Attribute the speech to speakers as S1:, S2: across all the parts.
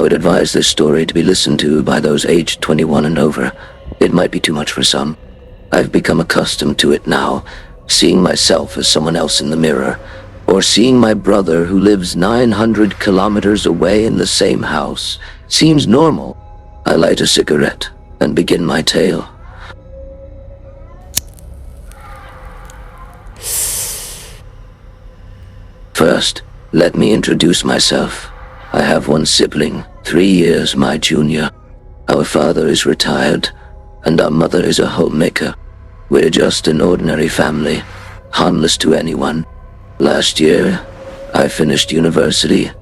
S1: would advise this story to be listened to by those aged 21 and over. It might be too much for some. I've become accustomed to it now, seeing myself as someone else in the mirror, or seeing my brother who lives 900 kilometers away in the same house seems normal. I light a cigarette and begin my tale. First, let me introduce myself. I have one sibling, 3 years my junior. Our father is retired, and our mother is a homemaker. We're just an ordinary family, harmless to anyone. Last year, I finished university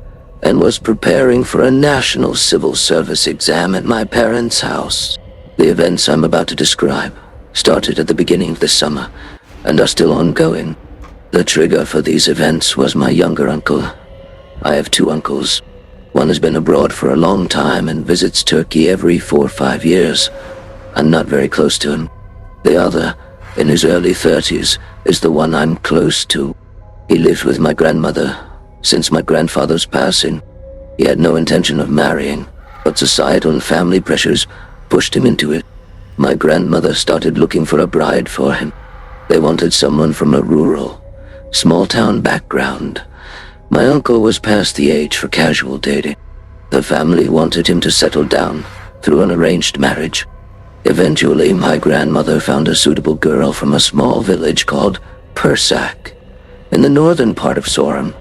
S1: and was preparing for a national civil service exam at my parents' house. The events I'm about to describe started at the beginning of the summer and are still ongoing. The trigger for these events was my younger uncle. I have 2 uncles. One has been abroad for a long time and visits Turkey every 4 or 5 years. I'm not very close to him. The other, in his early 30s, is the one I'm close to. He lived with my grandmother since my grandfather's passing. He had no intention of marrying, but societal and family pressures pushed him into it. My grandmother started looking for a bride for him. They wanted someone from a rural, small-town background. My uncle was past the age for casual dating. The family wanted him to settle down through an arranged marriage. Eventually, my grandmother found a suitable girl from a small village called Persak, in the northern part of Sorum,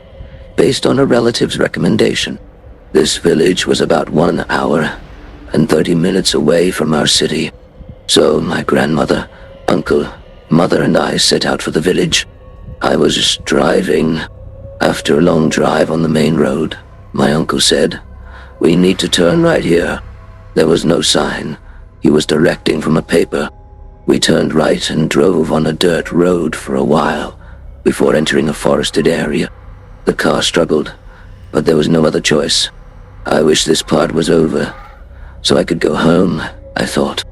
S1: based on a relative's recommendation. This village was about 1 hour and 30 minutes away from our city. So my grandmother, uncle, mother, and I set out for the village. I was just driving. After a long drive on the main road, my uncle said, "We need to turn right here." There was no sign. He was directing from a paper. We turned right and drove on a dirt road for a while before entering a forested area. The car struggled, but there was no other choice. I wish this part was over, so I could go home, I thought.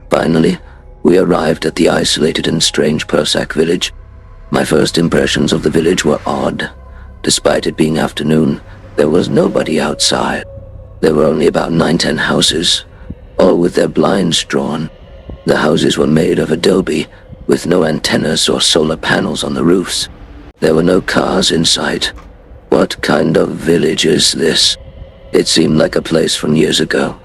S1: Finally, we arrived at the isolated and strange Persak village. My first impressions of the village were odd. Despite it being afternoon, there was nobody outside. There were only about 9-10 houses, all with their blinds drawn. The houses were made of adobe, with no antennas or solar panels on the roofs. There were no cars in sight. What kind of village is this? It seemed like a place from years ago.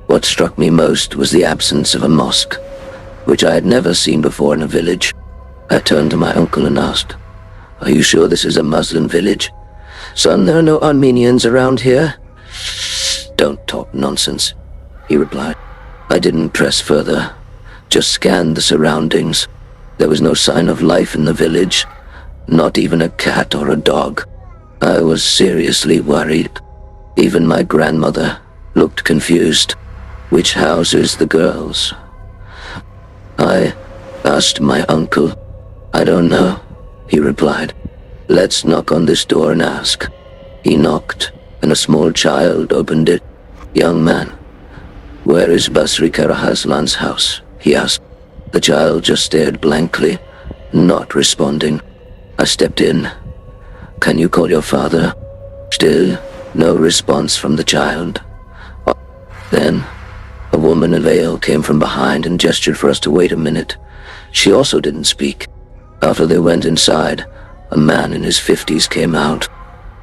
S1: What struck me most was the absence of a mosque, which I had never seen before in a village. I turned to my uncle and asked, "Are you sure this is a Muslim village? Son, there are no Armenians around here." "Don't talk nonsense," he replied. I didn't press further, just scanned the surroundings. There was no sign of life in the village, not even a cat or a dog. I was seriously worried. Even my grandmother looked confused. "Which house is the girls?" I asked my uncle. "I don't know," he replied. "Let's knock on this door and ask." He knocked, and a small child opened it. "Young man, where is Basri Karahaslan's house?" he asked. The child just stared blankly, not responding. I stepped in. "Can you call your father?" Still, no response from the child. Then, a woman in a veil came from behind and gestured for us to wait a minute. She also didn't speak. After they went inside, a man in his 50s came out.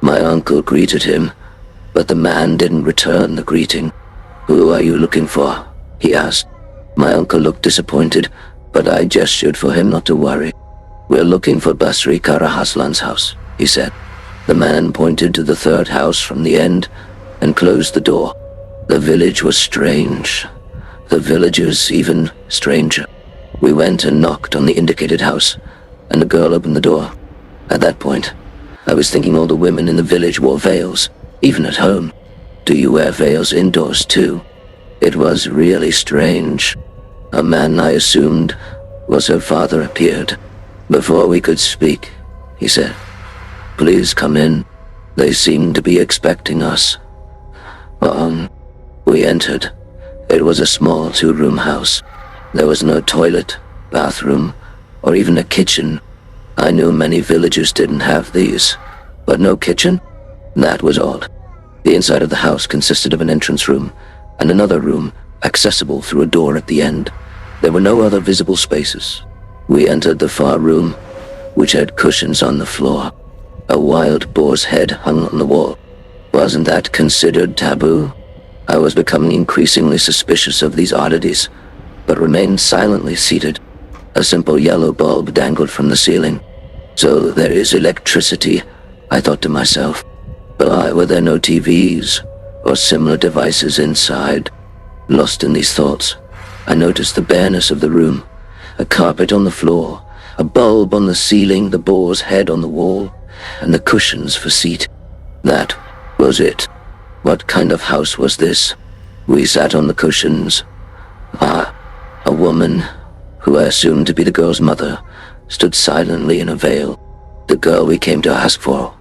S1: My uncle greeted him, but the man didn't return the greeting. "Who are you looking for?" he asked. My uncle looked disappointed, but I gestured for him not to worry. "We're looking for Basri Karahaslan's house," he said. The man pointed to the 3rd house from the end and closed the door. The village was strange. The villagers even stranger. We went and knocked on the indicated house, and a girl opened the door. At that point, I was thinking all the women in the village wore veils, even at home. Do you wear veils indoors too? It was really strange. A man I assumed was her father appeared. Before we could speak, he said, "Please come in. They seem to be expecting us." We entered. It was a small 2-room house. There was no toilet, bathroom, or even a kitchen. I knew many villagers didn't have these, but no kitchen? That was odd. The inside of the house consisted of an entrance room and another room accessible through a door at the end. There were no other visible spaces. We entered the far room, which had cushions on the floor. A wild boar's head hung on the wall. Wasn't that considered taboo? I was becoming increasingly suspicious of these oddities, but remained silently seated. A simple yellow bulb dangled from the ceiling. So there is electricity, I thought to myself. But why were there no TVs or similar devices inside? Lost in these thoughts, I noticed the bareness of the room. A carpet on the floor, a bulb on the ceiling, the boar's head on the wall, and the cushions for seat. That was it. What kind of house was this? We sat on the cushions. A woman, who I assumed to be the girl's mother, stood silently in a veil. The girl we came to ask for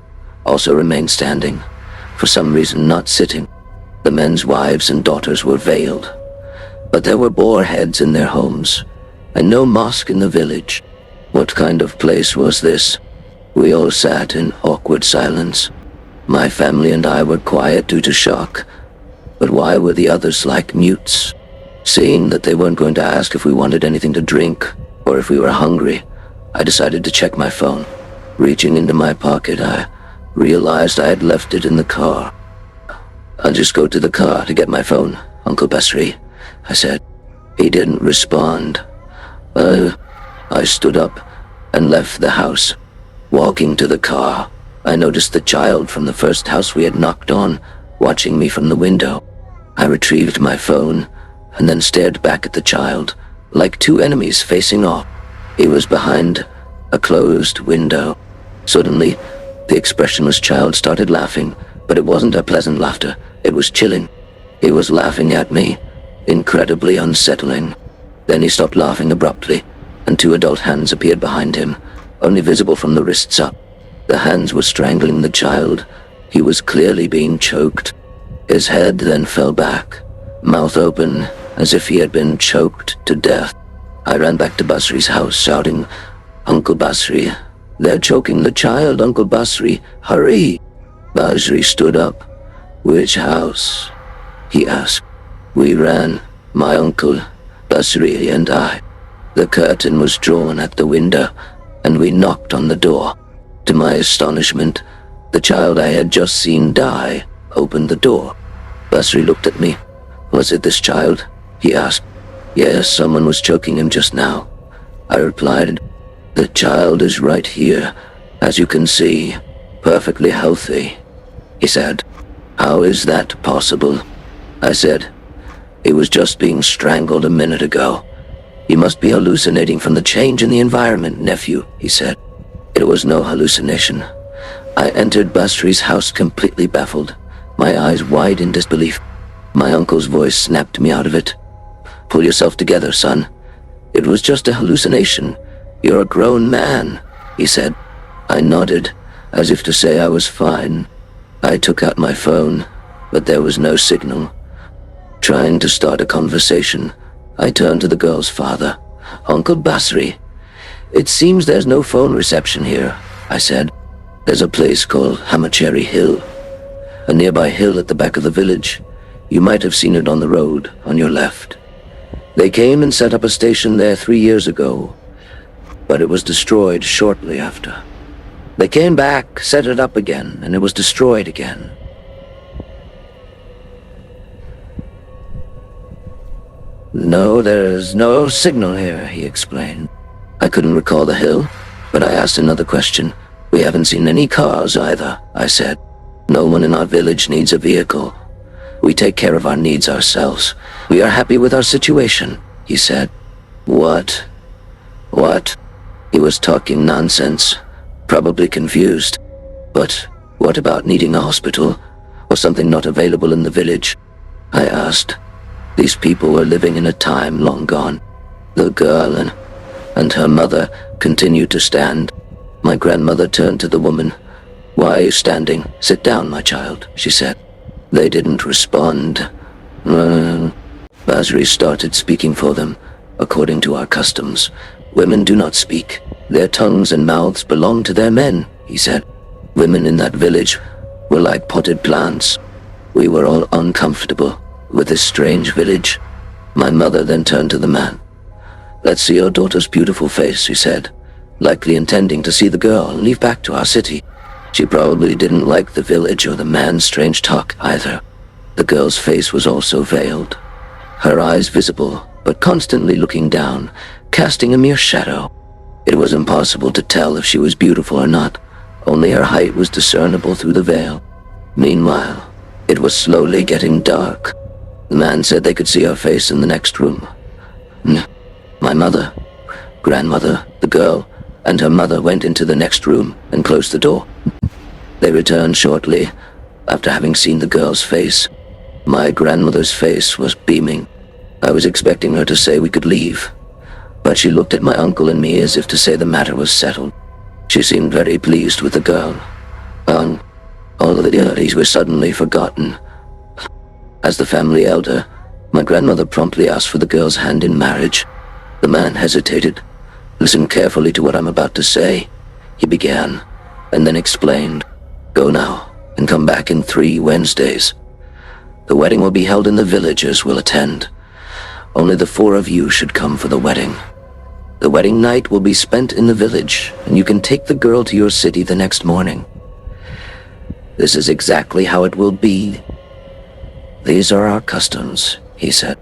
S1: also remained standing, for some reason not sitting. The men's wives and daughters were veiled, but there were boar heads in their homes, and no mosque in the village. What kind of place was this? We all sat in awkward silence. My family and I were quiet due to shock, but why were the others like mutes? Seeing that they weren't going to ask if we wanted anything to drink, or if we were hungry, I decided to check my phone. Reaching into my pocket, I realized I had left it in the car. "I'll just go to the car to get my phone, Uncle Basri," I said. He didn't respond. I stood up and left the house. Walking to the car, I noticed the child from the first house we had knocked on, watching me from the window. I retrieved my phone and then stared back at the child, like two enemies facing off. He was behind a closed window. Suddenly, the expressionless child started laughing, but it wasn't a pleasant laughter. It was chilling. He was laughing at me, incredibly unsettling. Then he stopped laughing abruptly, and two adult hands appeared behind him, only visible from the wrists up. The hands were strangling the child. He was clearly being choked. His head then fell back, mouth open, as if he had been choked to death. I ran back to Basri's house, shouting, "Uncle Basri, they're choking the child, Uncle Basri, hurry!" Basri stood up. "Which house?" he asked. We ran, my uncle, Basri, and I. The curtain was drawn at the window, and we knocked on the door. To my astonishment, the child I had just seen die opened the door. Basri looked at me. "Was it this child?" he asked. "Yes, someone was choking him just now," I replied. "The child is right here, as you can see, perfectly healthy," he said. "How is that possible?" I said. "He was just being strangled a minute ago. You must be hallucinating from the change in the environment, nephew," he said. It was no hallucination. I entered Basri's house completely baffled, my eyes wide in disbelief. My uncle's voice snapped me out of it. "Pull yourself together, son. It was just a hallucination. You're a grown man," he said. I nodded, as if to say I was fine. I took out my phone, but there was no signal. Trying to start a conversation, I turned to the girl's father. "Uncle Basri, it seems there's no phone reception here," I said. "There's a place called Hamacheri Hill, a nearby hill at the back of the village. You might have seen it on the road, on your left. They came and set up a station there 3 years ago, but it was destroyed shortly after. They came back, set it up again, and it was destroyed again." "No, there's no signal here," he explained. I couldn't recall the hill, but I asked another question. "We haven't seen any cars either," I said. "No one in our village needs a vehicle. We take care of our needs ourselves. We are happy with our situation," he said. What? He was talking nonsense, probably confused. "But what about needing a hospital, or something not available in the village?" I asked. These people were living in a time long gone. The girl and her mother continued to stand. My grandmother turned to the woman. "Why are you standing? Sit down, my child," she said. They didn't respond. Basri started speaking for them, according to our customs. "Women do not speak. Their tongues and mouths belong to their men," he said. "Women in that village were like potted plants. We were all uncomfortable with this strange village. My mother then turned to the man. "Let's see your daughter's beautiful face," she said, likely intending to see the girl and leave back to our city. She probably didn't like the village or the man's strange talk either. The girl's face was also veiled, her eyes visible, but constantly looking down, casting a mere shadow. It was impossible to tell if she was beautiful or not. Only her height was discernible through the veil. Meanwhile, it was slowly getting dark. The man said they could see her face in the next room. My mother, grandmother, the girl, and her mother went into the next room and closed the door. They returned shortly after having seen the girl's face. My grandmother's face was beaming. I was expecting her to say we could leave, but she looked at my uncle and me as if to say the matter was settled. She seemed very pleased with the girl. All the duties were suddenly forgotten. As the family elder, my grandmother promptly asked for the girl's hand in marriage. The man hesitated. "Listen carefully to what I'm about to say," he began, and then explained. "Go now, and come back in 3 Wednesdays. The wedding will be held in the villagers will attend. Only the 4 of you should come for the wedding. The wedding night will be spent in the village, and you can take the girl to your city the next morning. This is exactly how it will be. These are our customs," he said.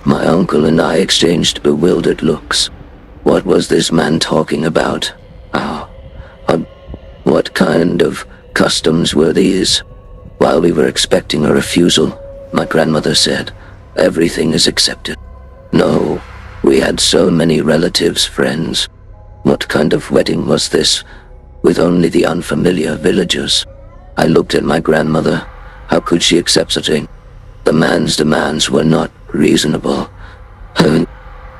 S1: My uncle and I exchanged bewildered looks. What was this man talking about? What kind of customs were these? While we were expecting a refusal, my grandmother said, "Everything is accepted." No, we had so many relatives, friends. What kind of wedding was this, with only the unfamiliar villagers? I looked at my grandmother. How could she accept such a thing? The man's demands were not reasonable.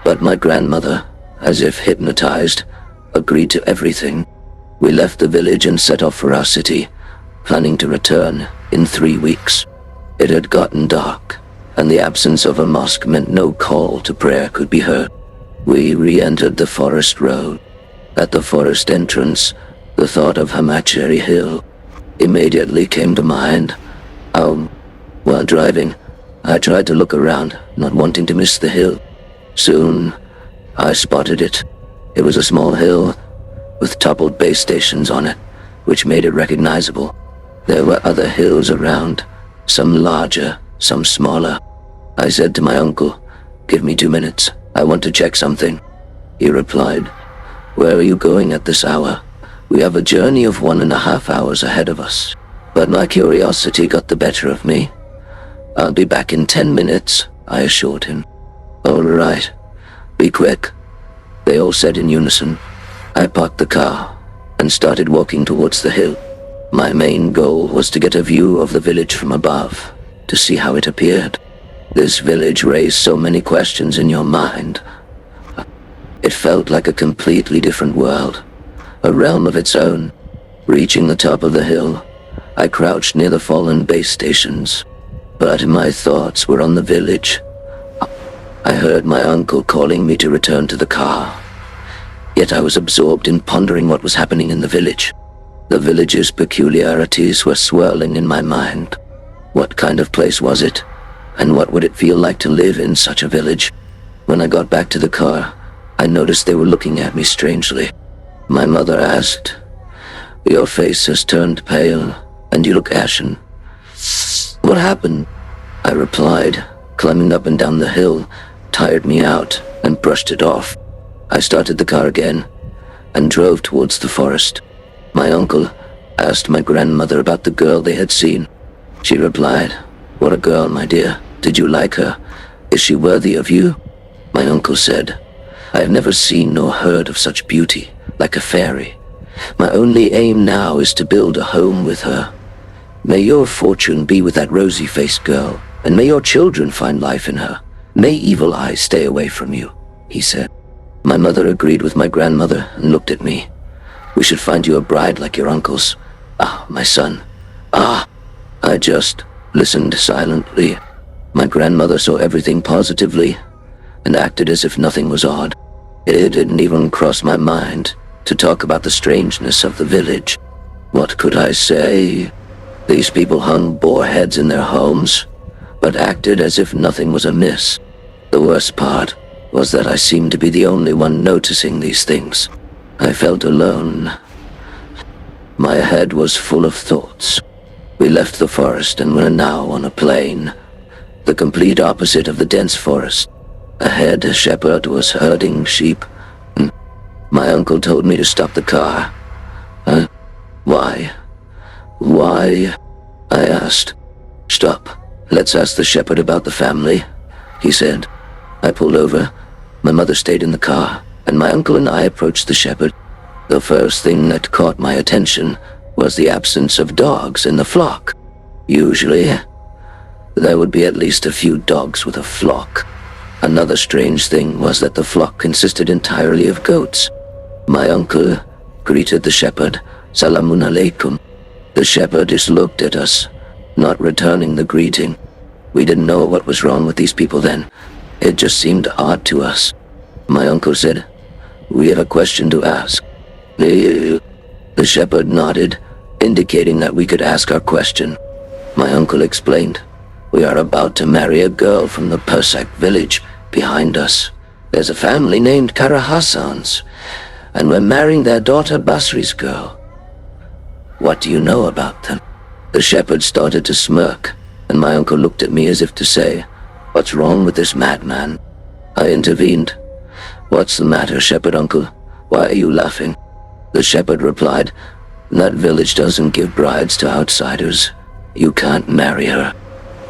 S1: But my grandmother, as if hypnotized, agreed to everything. We left the village and set off for our city, planning to return in 3 weeks. It had gotten dark, and the absence of a mosque meant no call to prayer could be heard. We re-entered the forest road. At the forest entrance, the thought of Hamacheri Hill immediately came to mind. While driving, I tried to look around, not wanting to miss the hill. Soon, I spotted it. It was a small hill with toppled base stations on it, which made it recognizable. There were other hills around, some larger, some smaller. I said to my uncle, "Give me 2 minutes. I want to check something." He replied, "Where are you going at this hour? We have a journey of 1.5 hours ahead of us." But my curiosity got the better of me. "I'll be back in 10 minutes, I assured him. "All right, be quick," they all said in unison. I parked the car and started walking towards the hill. My main goal was to get a view of the village from above, to see how it appeared. This village raised so many questions in your mind. It felt like a completely different world, a realm of its own. Reaching the top of the hill, I crouched near the fallen base stations, but my thoughts were on the village. I heard my uncle calling me to return to the car, yet I was absorbed in pondering what was happening in the village. The village's peculiarities were swirling in my mind. What kind of place was it, and what would it feel like to live in such a village? When I got back to the car, I noticed they were looking at me strangely. My mother asked, "Your face has turned pale, and you look ashen. What happened?" I replied, "Climbing up and down the hill tired me out," and brushed it off. I started the car again and drove towards the forest. My uncle asked my grandmother about the girl they had seen. She replied, "What a girl, my dear. Did you like her? Is she worthy of you?" My uncle said, "I have never seen nor heard of such beauty, like a fairy. My only aim now is to build a home with her. May your fortune be with that rosy-faced girl, and may your children find life in her. May evil eyes stay away from you," he said. My mother agreed with my grandmother and looked at me. "We should find you a bride like your uncle's. Ah, my son. Ah!" I just listened silently. My grandmother saw everything positively and acted as if nothing was odd. It didn't even cross my mind to talk about the strangeness of the village. What could I say? These people hung boar heads in their homes, but acted as if nothing was amiss. The worst part was that I seemed to be the only one noticing these things. I felt alone. My head was full of thoughts. We left the forest and were now on a plain, the complete opposite of the dense forest. Ahead, a shepherd was herding sheep. My uncle told me to stop the car. Why? Why? I asked. Stop. Let's ask the shepherd about the family, he said. I pulled over. My mother stayed in the car, and my uncle and I approached the shepherd. The first thing that caught my attention was the absence of dogs in the flock. Usually, there would be at least a few dogs with a flock. Another strange thing was that the flock consisted entirely of goats. My uncle greeted the shepherd, Salamun alaikum. The shepherd just looked at us, not returning the greeting. We didn't know what was wrong with these people then. It just seemed odd to us. My uncle said, "We have a question to ask." The shepherd nodded, indicating that we could ask our question. My uncle explained, "We are about to marry a girl from the Persak village behind us. There's a family named Kara Hassans, and we're marrying their daughter Basri's girl. What do you know about them?" The shepherd started to smirk, and my uncle looked at me as if to say, "What's wrong with this madman?" I intervened. "What's the matter, shepherd uncle? Why are you laughing?" The shepherd replied, "That village doesn't give brides to outsiders. You can't marry her."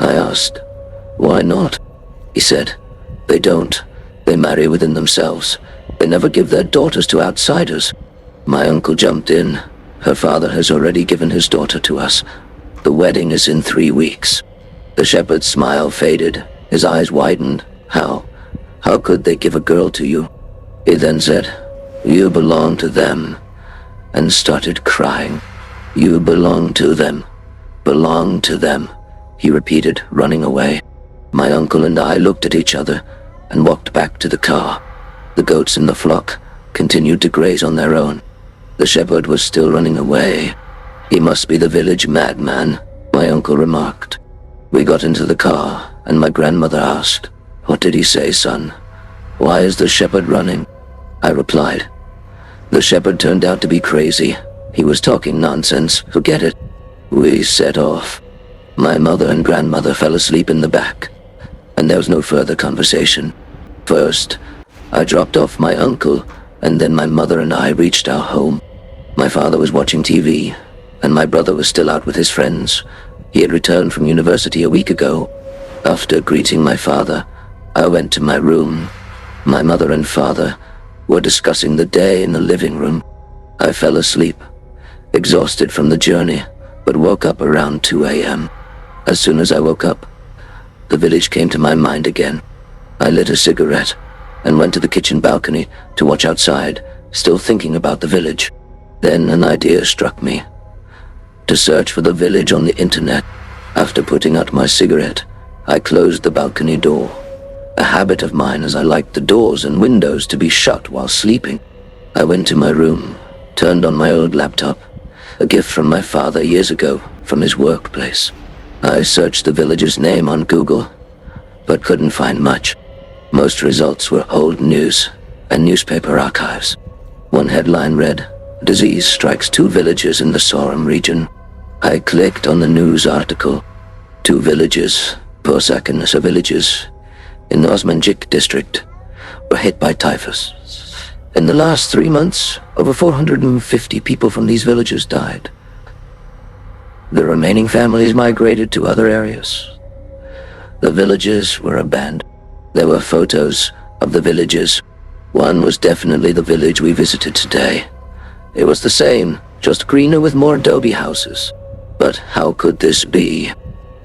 S1: I asked, "Why not?" He said, "They don't. They marry within themselves. They never give their daughters to outsiders." My uncle jumped in. "Her father has already given his daughter to us. The wedding is in 3 weeks." The shepherd's smile faded. His eyes widened. How could they give a girl to you?" He then said, "You belong to them," and started crying. "You belong to them. Belong to them," he repeated, running away. My uncle and I looked at each other and walked back to the car. The goats in the flock continued to graze on their own. The shepherd was still running away. "He must be the village madman," my uncle remarked. We got into the car, and my grandmother asked, "What did he say, son? Why is the shepherd running?" I replied, "The shepherd turned out to be crazy. He was talking nonsense. Forget it." We set off. My mother and grandmother fell asleep in the back, and there was no further conversation. First, I dropped off my uncle, and then my mother and I reached our home. My father was watching TV, and my brother was still out with his friends. He had returned from university a week ago. After greeting my father, I went to my room. My mother and father were discussing the day in the living room. I fell asleep, exhausted from the journey, but woke up around 2 a.m. As soon as I woke up, the village came to my mind again. I lit a cigarette and went to the kitchen balcony to watch outside, still thinking about the village. Then an idea struck me. To search for the village on the internet. After putting out my cigarette, I closed the balcony door. A habit of mine, as I liked the doors and windows to be shut while sleeping. I went to my room, turned on my old laptop, a gift from my father years ago from his workplace. I searched the village's name on Google, but couldn't find much. Most results were old news and newspaper archives. One headline read, "Disease strikes 2 villages in the Sorum region." I clicked on the news article. 2 villages, Persak and Nasa villages, in the Osmanjik district, were hit by typhus. In the last 3 months, over 450 people from these villages died. The remaining families migrated to other areas. The villages were abandoned. There were photos of the villages. One was definitely the village we visited today. It was the same, just greener with more adobe houses. But how could this be?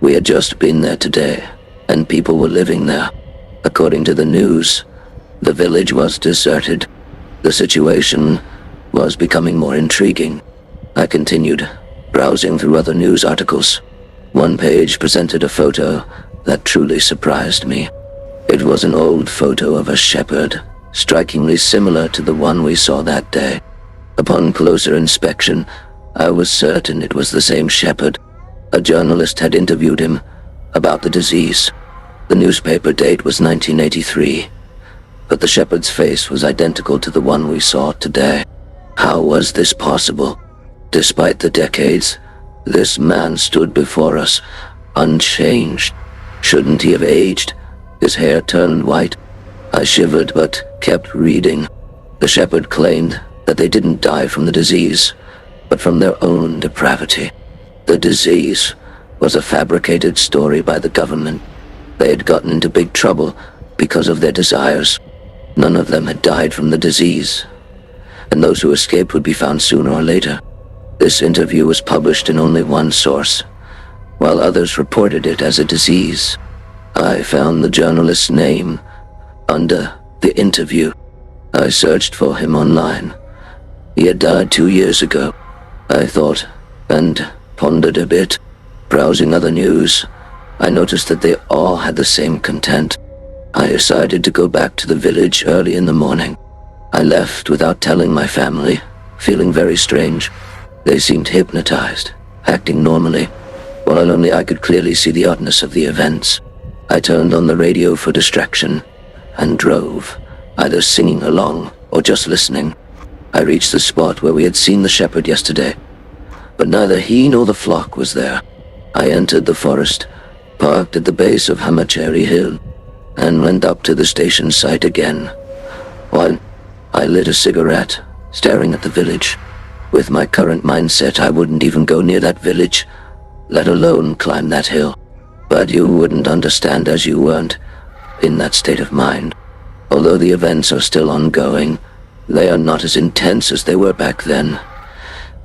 S1: We had just been there today, and people were living there. According to the news, the village was deserted. The situation was becoming more intriguing. I continued, browsing through other news articles. One page presented a photo that truly surprised me. It was an old photo of a shepherd, strikingly similar to the one we saw that day. Upon closer inspection, I was certain it was the same shepherd. A journalist had interviewed him about the disease. The newspaper date was 1983, but the shepherd's face was identical to the one we saw today. How was this possible? Despite the decades, this man stood before us, unchanged. Shouldn't he have aged? His hair turned white. I shivered but kept reading. The shepherd claimed that they didn't die from the disease, but from their own depravity. The disease was a fabricated story by the government. They had gotten into big trouble because of their desires. None of them had died from the disease, and those who escaped would be found sooner or later. This interview was published in only one source, while others reported it as a disease. I found the journalist's name under the interview. I searched for him online. He had died 2 years ago. I thought and pondered a bit. Browsing other news, I noticed that they all had the same content. I decided to go back to the village early in the morning. I left without telling my family, feeling very strange. They seemed hypnotized, acting normally, while only I could clearly see the oddness of the events. I turned on the radio for distraction and drove, either singing along or just listening. I reached the spot where we had seen the shepherd yesterday, but neither he nor the flock was there. I entered the forest, parked at the base of Hamacheri Hill, and went up to the station site again. While I lit a cigarette, staring at the village. With my current mindset, I wouldn't even go near that village, let alone climb that hill. But you wouldn't understand as you weren't in that state of mind. Although the events are still ongoing, they are not as intense as they were back then,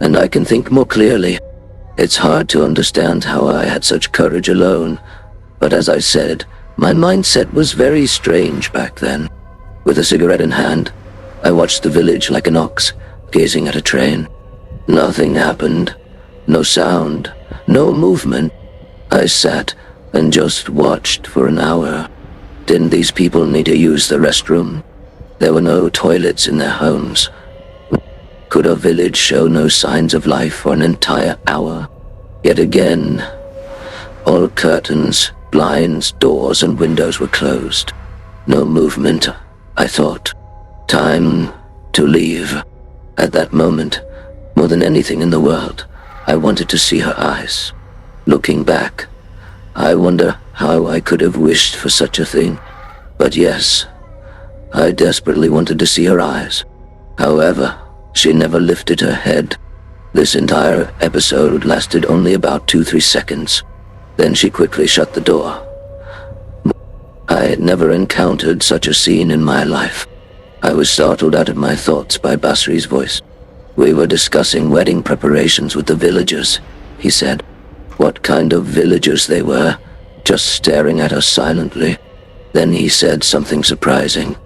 S1: and I can think more clearly. It's hard to understand how I had such courage alone, but as I said, my mindset was very strange back then. With a cigarette in hand, I watched the village like an ox, gazing at a train. Nothing happened. No sound, no movement. I sat and just watched for an hour. Didn't these people need to use the restroom? There were no toilets in their homes. Could a village show no signs of life for an entire hour? Yet again, all curtains, blinds, doors, and windows were closed. No movement, I thought. Time to leave. At that moment, more than anything in the world, I wanted to see her eyes. Looking back, I wonder how I could have wished for such a thing. But yes, I desperately wanted to see her eyes. However, she never lifted her head. This entire episode lasted only about 2-3 seconds. Then she quickly shut the door. I had never encountered such a scene in my life. I was startled out of my thoughts by Basri's voice. We were discussing wedding preparations with the villagers, he said. What kind of villagers they were, just staring at us silently. Then he said something surprising.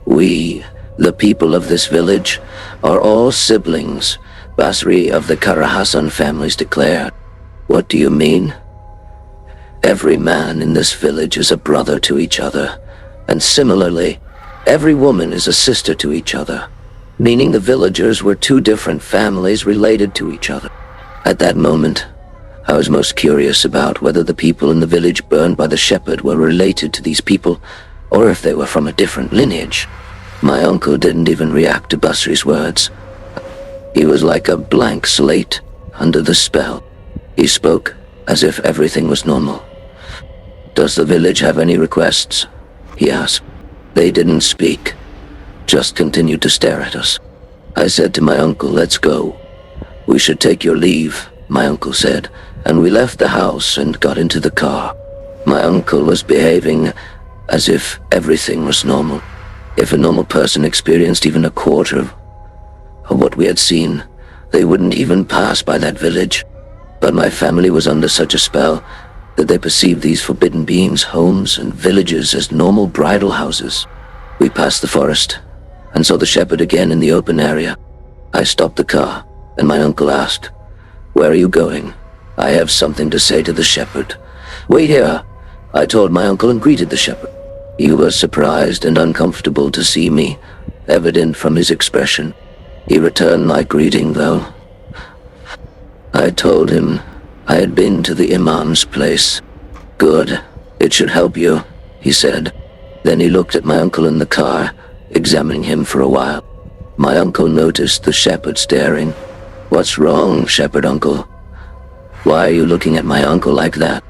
S1: We, the people of this village, are all siblings, Basri of the Karahasan families declared. What do you mean? Every man in this village is a brother to each other, and similarly, every woman is a sister to each other, meaning the villagers were two different families related to each other. At that moment, I was most curious about whether the people in the village burned by the shepherd were related to these people, or if they were from a different lineage. My uncle didn't even react to Basri's words. He was like a blank slate under the spell. He spoke as if everything was normal. Does the village have any requests? He asked. They didn't speak, just continued to stare at us. I said to my uncle, let's go. We should take your leave, my uncle said, and we left the house and got into the car. My uncle was behaving as if everything was normal. If a normal person experienced even a quarter of what we had seen, they wouldn't even pass by that village. But my family was under such a spell that they perceived these forbidden beings' homes and villages as normal bridal houses. We passed the forest and saw the shepherd again in the open area. I stopped the car, and my uncle asked, "Where are you going?" "I have something to say to the shepherd." "Wait here," I told my uncle and greeted the shepherd. He was surprised and uncomfortable to see me, evident from his expression. He returned my greeting, though. I told him I had been to the imam's place. Good. It should help you, he said. Then he looked at my uncle in the car, examining him for a while. My uncle noticed the shepherd staring. What's wrong, shepherd uncle? Why are you looking at my uncle like that?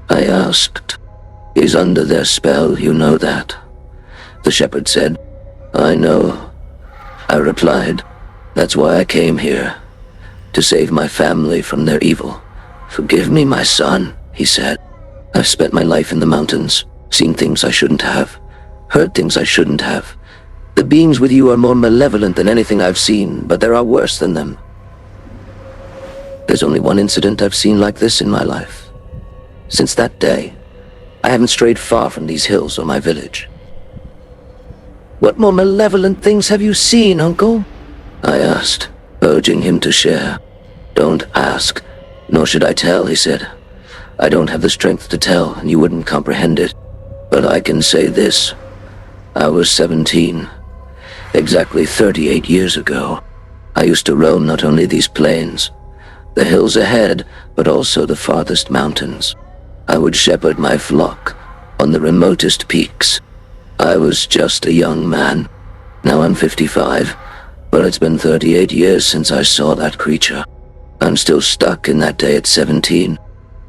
S1: I asked. He's under their spell, you know that. The shepherd said. I know. I replied. That's why I came here. To save my family from their evil. Forgive me, my son, he said. I've spent my life in the mountains, seen things I shouldn't have, heard things I shouldn't have. The beings with you are more malevolent than anything I've seen, but there are worse than them. There's only one incident I've seen like this in my life. Since that day, I haven't strayed far from these hills or my village. What more malevolent things have you seen, uncle? I asked, urging him to share. Don't ask, nor should I tell, he said. I don't have the strength to tell, and you wouldn't comprehend it. But I can say this. I was 17, exactly 38 years ago. I used to roam not only these plains, the hills ahead, but also the farthest mountains. I would shepherd my flock on the remotest peaks. I was just a young man. Now I'm 55, but it's been 38 years since I saw that creature. I'm still stuck in that day at 17.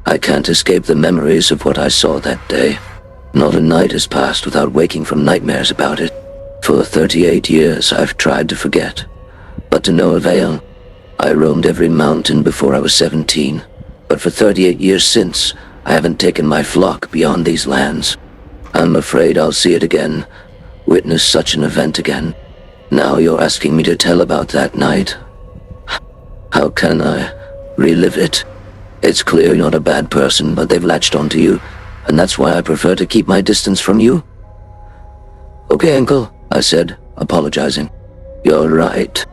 S1: I can't escape the memories of what I saw that day. Not a night has passed without waking from nightmares about it. For 38 years I've tried to forget, but to no avail. I roamed every mountain before I was 17, but for 38 years since, I haven't taken my flock beyond these lands. I'm afraid I'll see it again, witness such an event again. Now you're asking me to tell about that night. How can I relive it? It's clear you're not a bad person, but they've latched onto you, and that's why I prefer to keep my distance from you. Okay, uncle, I said, apologizing. You're right.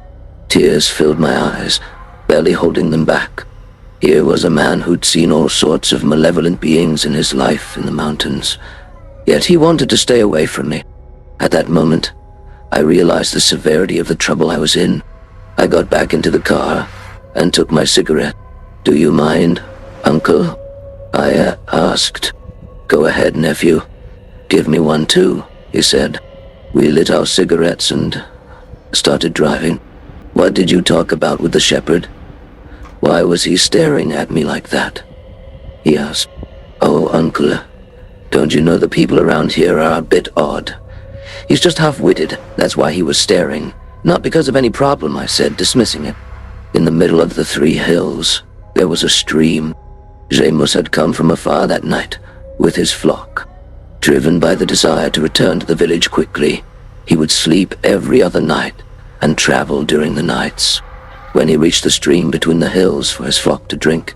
S1: Tears filled my eyes, barely holding them back. Here was a man who'd seen all sorts of malevolent beings in his life in the mountains, yet he wanted to stay away from me. At that moment, I realized the severity of the trouble I was in. I got back into the car and took my cigarette. Do you mind, uncle? I asked. Go ahead, nephew. Give me one too, he said. We lit our cigarettes and started driving. What did you talk about with the shepherd? Why was he staring at me like that? He asked. Oh, uncle, don't you know the people around here are a bit odd? He's just half-witted, that's why he was staring. Not because of any problem, I said, dismissing it. In the middle of the 3 hills, there was a stream. Seamus had come from afar that night, with his flock. Driven by the desire to return to the village quickly, he would sleep every other night and travel during the nights. When he reached the stream between the hills for his flock to drink,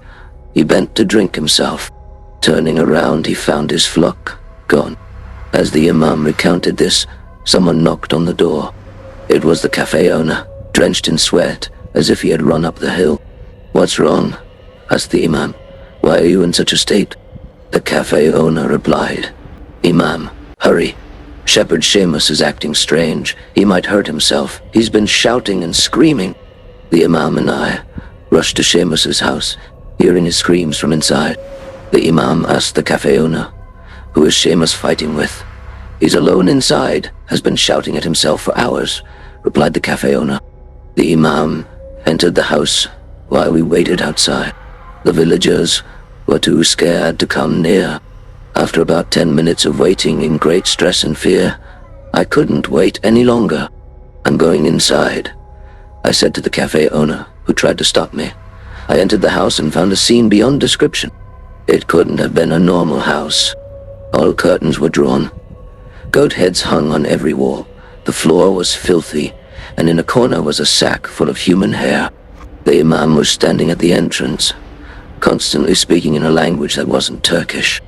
S1: he bent to drink himself. Turning around, he found his flock gone. As the imam recounted this, someone knocked on the door. It was the cafe owner, drenched in sweat, as if he had run up the hill. What's wrong? Asked the imam. Why are you in such a state? The cafe owner replied. Imam, hurry. Shepherd Seamus is acting strange. He might hurt himself. He's been shouting and screaming. The imam and I rushed to Seamus's house, hearing his screams from inside. The imam asked the cafe owner, who is Seamus fighting with? He's alone inside, has been shouting at himself for hours, replied the cafe owner. The imam entered the house while we waited outside. The villagers were too scared to come near. After about 10 minutes of waiting in great stress and fear, I couldn't wait any longer. I'm going inside, I said to the cafe owner, who tried to stop me. I entered the house and found a scene beyond description. It couldn't have been a normal house. All curtains were drawn. Goat heads hung on every wall. The floor was filthy, and in a corner was a sack full of human hair. The imam was standing at the entrance, constantly speaking in a language that wasn't Turkish.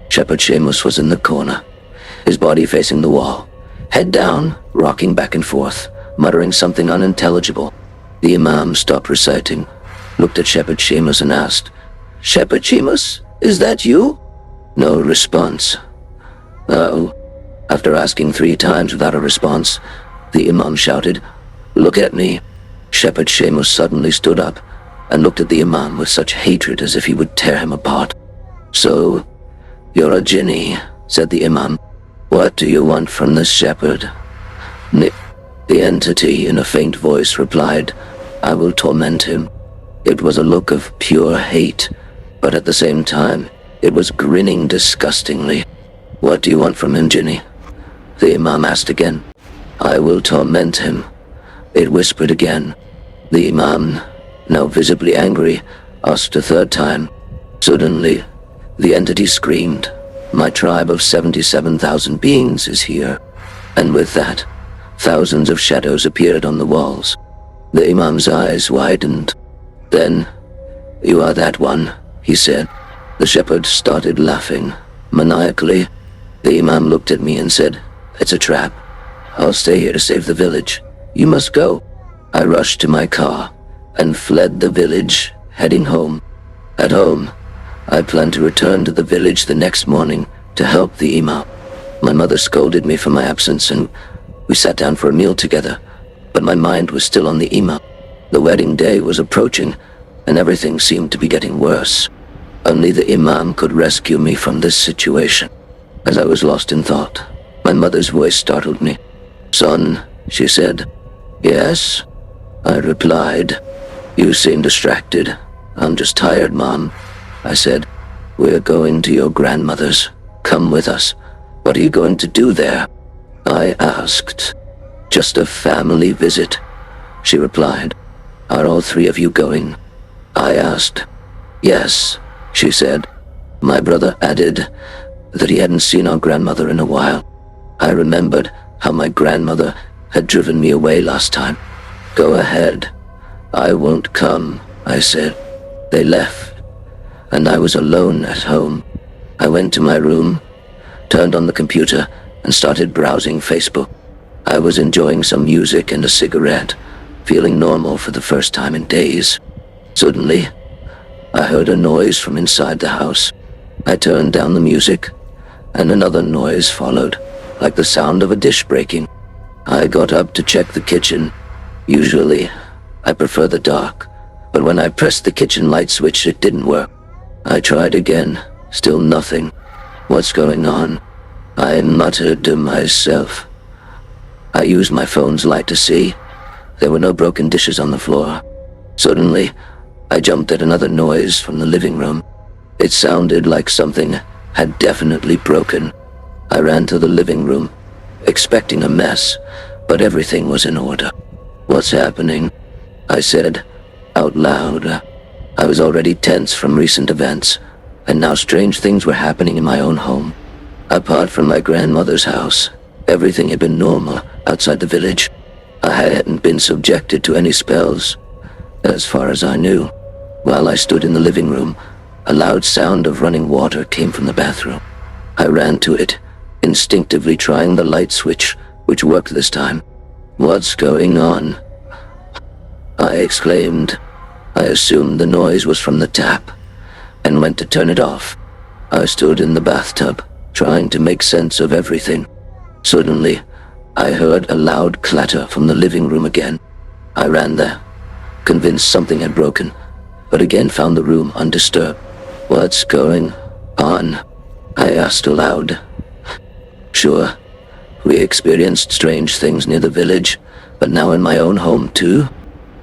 S1: Shepherd Seamus was in the corner, his body facing the wall, head down, rocking back and forth, muttering something unintelligible. The imam stopped reciting, looked at Shepherd Seamus and asked, Shepherd Seamus, is that you? No response. Oh. After asking 3 times without a response, the imam shouted, Look at me. Shepherd Seamus suddenly stood up, and looked at the imam with such hatred as if he would tear him apart. "So, you're a jinni," said the imam. "What do you want from this shepherd?" The entity, in a faint voice, replied, "I will torment him." It was a look of pure hate, but at the same time, it was grinning disgustingly. "What do you want from him, jinni?" the imam asked again. "I will torment him," it whispered again. The imam, now visibly angry, asked a third time. Suddenly, the entity screamed, "My tribe of 77,000 beings is here." And with that, thousands of shadows appeared on the walls. The imam's eyes widened. Then, "You are that one," he said. The shepherd started laughing, maniacally. The imam looked at me and said, "It's a trap. I'll stay here to save the village. You must go." I rushed to my car and fled the village, heading home. At home, I planned to return to the village the next morning to help the imam. My mother scolded me for my absence, and we sat down for a meal together, but my mind was still on the imam. The wedding day was approaching, and everything seemed to be getting worse. Only the imam could rescue me from this situation. As I was lost in thought, my mother's voice startled me. "Son," she said. "Yes?" I replied. "You seem distracted." "I'm just tired, Mom," I said. "We're going to your grandmother's. Come with us." "What are you going to do there?" I asked. "Just a family visit," she replied. "Are all three of you going?" I asked. "Yes," she said. My brother added that he hadn't seen our grandmother in a while. I remembered how my grandmother had driven me away last time. "Go ahead. I won't come," I said. They left, and I was alone at home. I went to my room, turned on the computer, and started browsing Facebook. I was enjoying some music and a cigarette, feeling normal for the first time in days. Suddenly, I heard a noise from inside the house. I turned down the music, and another noise followed, like the sound of a dish breaking. I got up to check the kitchen. Usually, I prefer the dark, but when I pressed the kitchen light switch, it didn't work. I tried again, still nothing. "What's going on?" I muttered to myself. I used my phone's light to see. There were no broken dishes on the floor. Suddenly, I jumped at another noise from the living room. It sounded like something had definitely broken. I ran to the living room, expecting a mess, but everything was in order. "What's happening?" I said, out loud. I was already tense from recent events, and now strange things were happening in my own home. Apart from my grandmother's house, everything had been normal outside the village. I hadn't been subjected to any spells, as far as I knew. While I stood in the living room, a loud sound of running water came from the bathroom. I ran to it, instinctively trying the light switch, which worked this time. "What's going on?" I exclaimed. I assumed the noise was from the tap, and went to turn it off. I stood in the bathtub, trying to make sense of everything. Suddenly, I heard a loud clatter from the living room again. I ran there, convinced something had broken, but again found the room undisturbed. "What's going on?" I asked aloud. "Sure, we experienced strange things near the village, but now in my own home too?"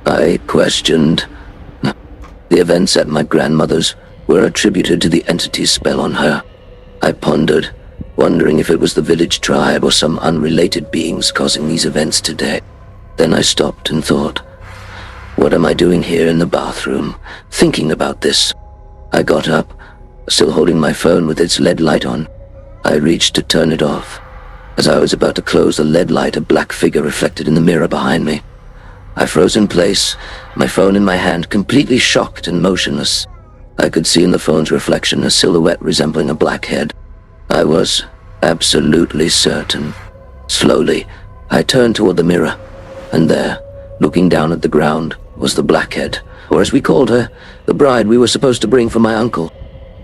S1: I questioned. The events at my grandmother's were attributed to the entity's spell on her. I pondered, wondering if it was the village tribe or some unrelated beings causing these events today. Then I stopped and thought, what am I doing here in the bathroom, thinking about this? I got up, still holding my phone with its LED light on. I reached to turn it off. As I was about to close the LED light, a black figure reflected in the mirror behind me. I froze in place, my phone in my hand, completely shocked and motionless. I could see in the phone's reflection a silhouette resembling a black head. I was absolutely certain. Slowly, I turned toward the mirror, and there, looking down at the ground, was the blackhead, or as we called her, the bride we were supposed to bring for my uncle.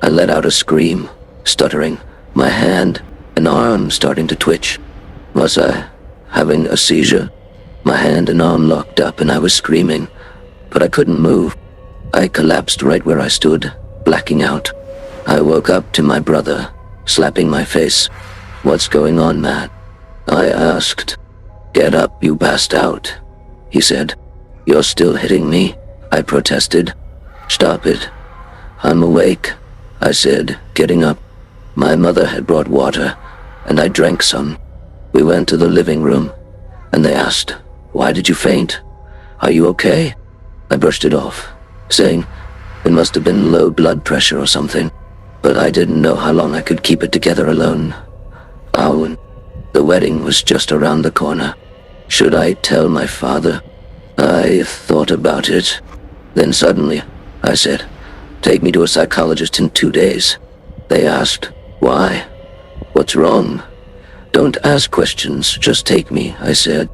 S1: I let out a scream, stuttering, my hand and arm starting to twitch. Was I having a seizure? My hand and arm locked up and I was screaming, but I couldn't move. I collapsed right where I stood, blacking out. I woke up to my brother, slapping my face. "What's going on, man?" I asked. "Get up, you passed out," he said. "You're still hitting me," I protested. "Stop it. I'm awake," I said, getting up. My mother had brought water, and I drank some. We went to the living room, and they asked, "Why did you faint? Are you okay?" I brushed it off, saying it must have been low blood pressure or something, but I didn't know how long I could keep it together alone. Oh, the wedding was just around the corner. Should I tell my father? I thought about it. Then suddenly, I said, "Take me to a psychologist in 2 days." They asked, "Why? What's wrong?" "Don't ask questions, just take me," I said.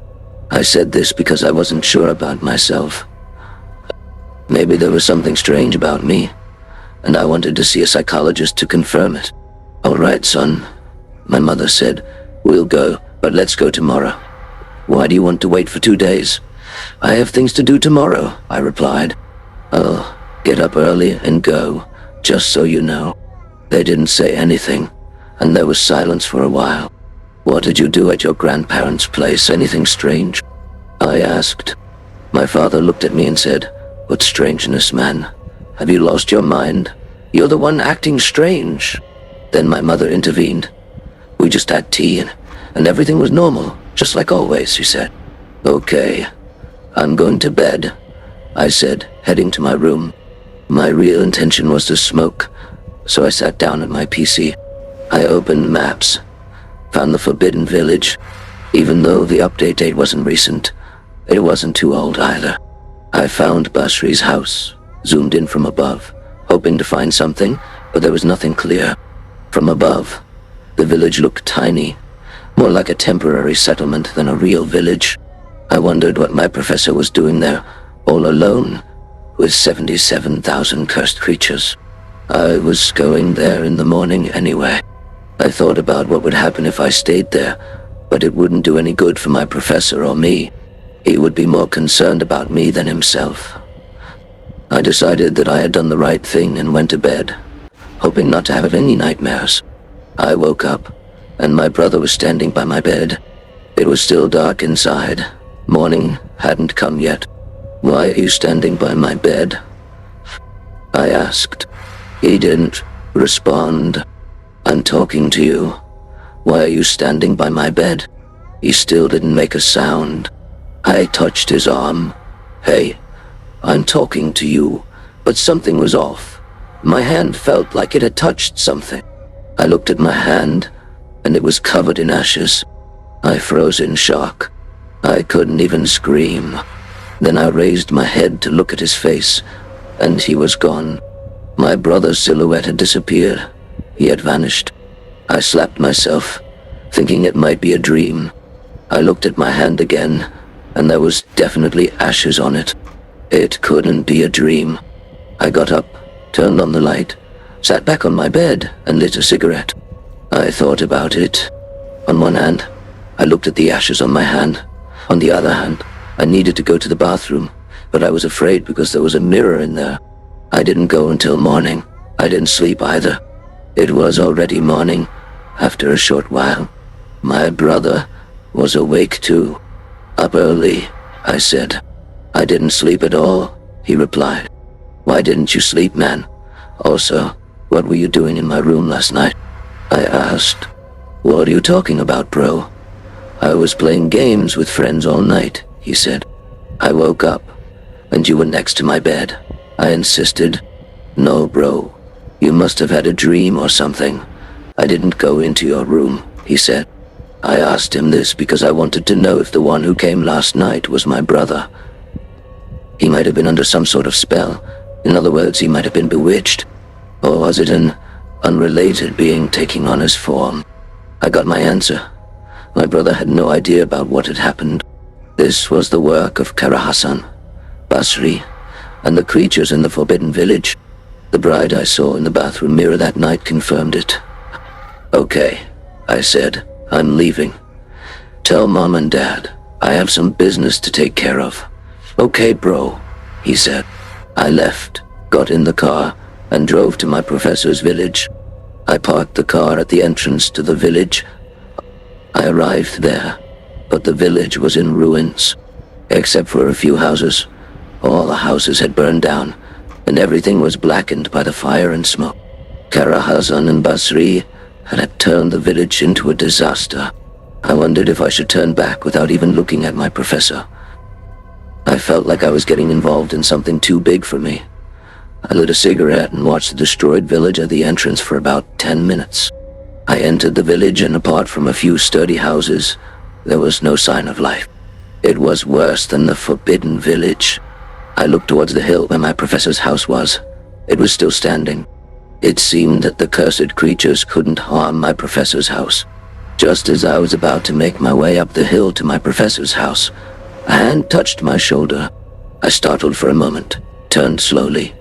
S1: I said this because I wasn't sure about myself. Maybe there was something strange about me, and I wanted to see a psychologist to confirm it. "All right, son," my mother said. "We'll go, but let's go tomorrow." "Why do you want to wait for 2 days?" "I have things to do tomorrow," I replied. "I'll get up early and go, just so you know." They didn't say anything, and there was silence for a while. "What did you do at your grandparents' place? Anything strange?" I asked. My father looked at me and said, "What strangeness, man? Have you lost your mind? You're the one acting strange." Then my mother intervened. "We just had tea and everything was normal, just like always," she said. "Okay, I'm going to bed," I said, heading to my room. My real intention was to smoke, so I sat down at my PC. I opened maps, found the Forbidden Village. Even though the update date wasn't recent, it wasn't too old either. I found Basri's house, zoomed in from above, hoping to find something, but there was nothing clear. From above, the village looked tiny, more like a temporary settlement than a real village. I wondered what my professor was doing there, all alone, with 77,000 cursed creatures. I was going there in the morning anyway. I thought about what would happen if I stayed there, but it wouldn't do any good for my professor or me. He would be more concerned about me than himself. I decided that I had done the right thing and went to bed, hoping not to have any nightmares. I woke up, and my brother was standing by my bed. It was still dark inside. Morning hadn't come yet. "Why are you standing by my bed?" I asked. He didn't respond. "I'm talking to you. Why are you standing by my bed?" He still didn't make a sound. I touched his arm. "Hey, I'm talking to you," but something was off. My hand felt like it had touched something. I looked at my hand, and it was covered in ashes. I froze in shock. I couldn't even scream. Then I raised my head to look at his face, and he was gone. My brother's silhouette had disappeared. He had vanished. I slapped myself, thinking it might be a dream. I looked at my hand again, and there was definitely ashes on it. It couldn't be a dream. I got up, turned on the light, sat back on my bed, and lit a cigarette. I thought about it. On one hand, I looked at the ashes on my hand. On the other hand, I needed to go to the bathroom, but I was afraid because there was a mirror in there. I didn't go until morning. I didn't sleep either. It was already morning, after a short while. My brother was awake too. "Up early," I said. "I didn't sleep at all," he replied. "Why didn't you sleep, man? Also, what were you doing in my room last night?" I asked. "What are you talking about, bro?" "I was playing games with friends all night," he said. "I woke up, and you were next to my bed." I insisted. "No, bro. You must have had a dream or something. I didn't go into your room," he said. I asked him this because I wanted to know if the one who came last night was my brother. He might have been under some sort of spell. In other words, he might have been bewitched. Or was it an unrelated being taking on his form? I got my answer. My brother had no idea about what had happened. This was the work of Kara Hassan, Basri, and the creatures in the Forbidden Village. The bride I saw in the bathroom mirror that night confirmed it. "Okay," I said. "I'm leaving. Tell Mom and Dad I have some business to take care of." "Okay, bro," he said. I left, got in the car, and drove to my professor's village. I parked the car at the entrance to the village. I arrived there, but the village was in ruins, except for a few houses. All the houses had burned down, and everything was blackened by the fire and smoke. Karahazan and Basri had turned the village into a disaster. I wondered if I should turn back without even looking at my professor. I felt like I was getting involved in something too big for me. I lit a cigarette and watched the destroyed village at the entrance for about 10 minutes. I entered the village, and apart from a few sturdy houses, there was no sign of life. It was worse than the Forbidden Village. I looked towards the hill where my professor's house was. It was still standing. It seemed that the cursed creatures couldn't harm my professor's house. Just as I was about to make my way up the hill to my professor's house, a hand touched my shoulder. I startled for a moment, turned slowly,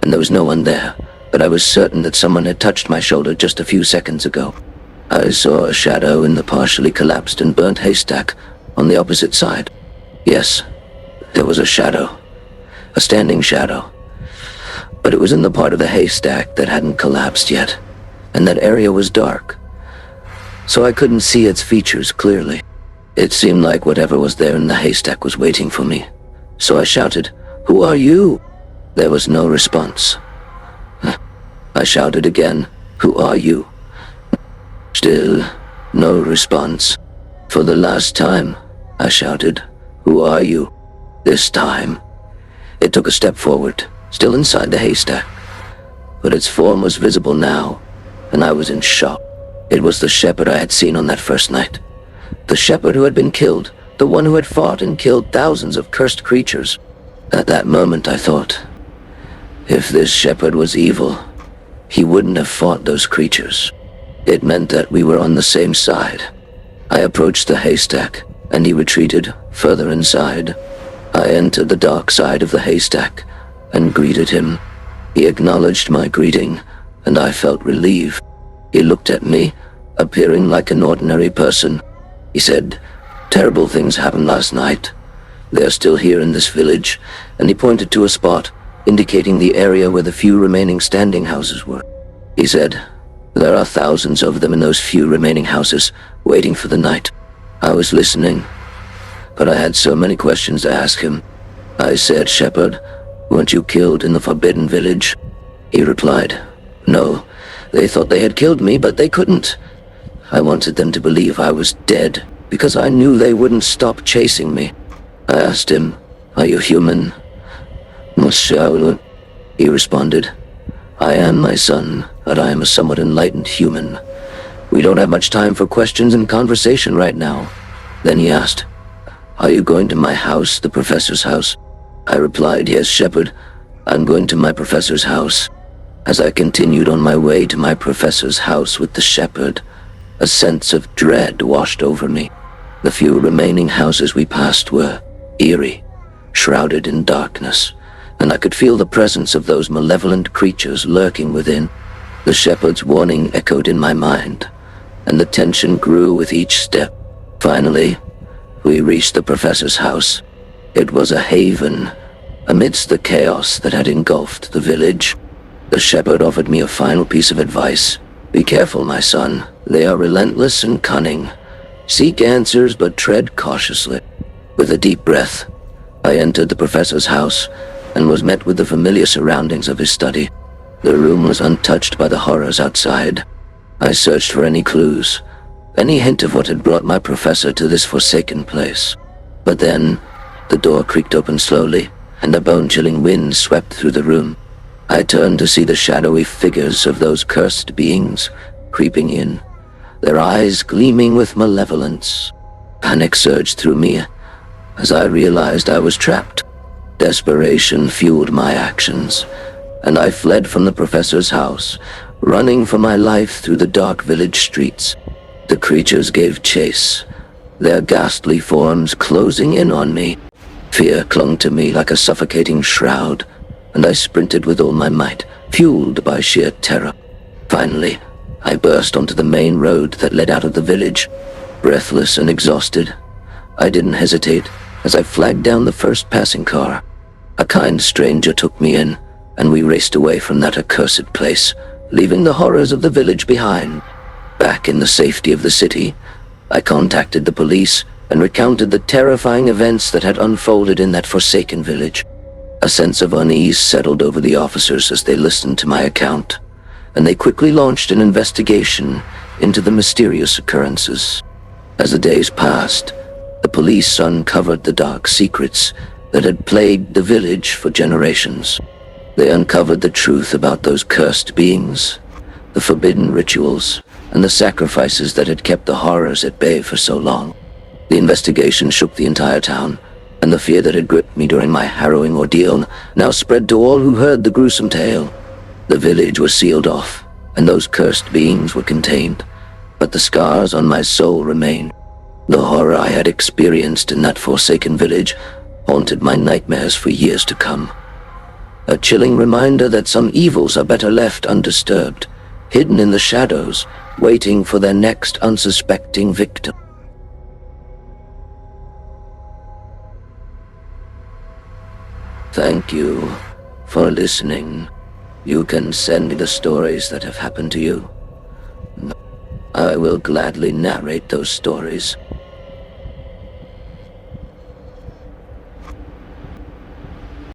S1: and there was no one there, but I was certain that someone had touched my shoulder just a few seconds ago. I saw a shadow in the partially collapsed and burnt haystack on the opposite side. Yes, there was a shadow. A standing shadow. But it was in the part of the haystack that hadn't collapsed yet, and that area was dark, so I couldn't see its features clearly. It seemed like whatever was there in the haystack was waiting for me. So I shouted, "Who are you?" There was no response. I shouted again, "Who are you?" Still, no response. For the last time, I shouted, "Who are you?" This time, it took a step forward, still inside the haystack. But its form was visible now, and I was in shock. It was the shepherd I had seen on that first night. The shepherd who had been killed, the one who had fought and killed thousands of cursed creatures. At that moment, I thought, if this shepherd was evil, he wouldn't have fought those creatures. It meant that we were on the same side. I approached the haystack, and he retreated further inside. I entered the dark side of the haystack and greeted him. He acknowledged my greeting, and I felt relieved. He looked at me, appearing like an ordinary person. He said, "Terrible things happened last night. They are still here in this village," and he pointed to a spot, indicating the area where the few remaining standing houses were. He said, "There are thousands of them in those few remaining houses, waiting for the night." I was listening, but I had so many questions to ask him. I said, "Shepherd, weren't you killed in the Forbidden Village?" He replied, "No, they thought they had killed me, but they couldn't. I wanted them to believe I was dead, because I knew they wouldn't stop chasing me." I asked him, "Are you human?" "Mashallah," he responded, "I am, my son, but I am a somewhat enlightened human. We don't have much time for questions and conversation right now." Then he asked, "Are you going to my house, the professor's house?" I replied, "Yes, shepherd, I'm going to my professor's house." As I continued on my way to my professor's house with the shepherd, a sense of dread washed over me. The few remaining houses we passed were eerie, shrouded in darkness, and I could feel the presence of those malevolent creatures lurking within. The shepherd's warning echoed in my mind, and the tension grew with each step. Finally, we reached the professor's house. It was a haven amidst the chaos that had engulfed the village. The shepherd offered me a final piece of advice. "Be careful, my son. They are relentless and cunning. Seek answers, but tread cautiously." With a deep breath, I entered the professor's house and was met with the familiar surroundings of his study. The room was untouched by the horrors outside. I searched for any clues, any hint of what had brought my professor to this forsaken place. But then, the door creaked open slowly, and a bone-chilling wind swept through the room. I turned to see the shadowy figures of those cursed beings creeping in, their eyes gleaming with malevolence. Panic surged through me as I realized I was trapped. Desperation fueled my actions, and I fled from the professor's house, running for my life through the dark village streets. The creatures gave chase, their ghastly forms closing in on me. Fear clung to me like a suffocating shroud, and I sprinted with all my might, fueled by sheer terror. Finally, I burst onto the main road that led out of the village. Breathless and exhausted, I didn't hesitate as I flagged down the first passing car. A kind stranger took me in, and we raced away from that accursed place, leaving the horrors of the village behind. Back in the safety of the city, I contacted the police and recounted the terrifying events that had unfolded in that forsaken village. A sense of unease settled over the officers as they listened to my account, and they quickly launched an investigation into the mysterious occurrences. As the days passed, the police uncovered the dark secrets that had plagued the village for generations. They uncovered the truth about those cursed beings, the forbidden rituals, and the sacrifices that had kept the horrors at bay for so long. The investigation shook the entire town, and the fear that had gripped me during my harrowing ordeal now spread to all who heard the gruesome tale. The village was sealed off, and those cursed beings were contained, but the scars on my soul remained. The horror I had experienced in that forsaken village haunted my nightmares for years to come. A chilling reminder that some evils are better left undisturbed, hidden in the shadows, waiting for their next unsuspecting victim. Thank you for listening. You can send me the stories that have happened to you. I will gladly narrate those stories.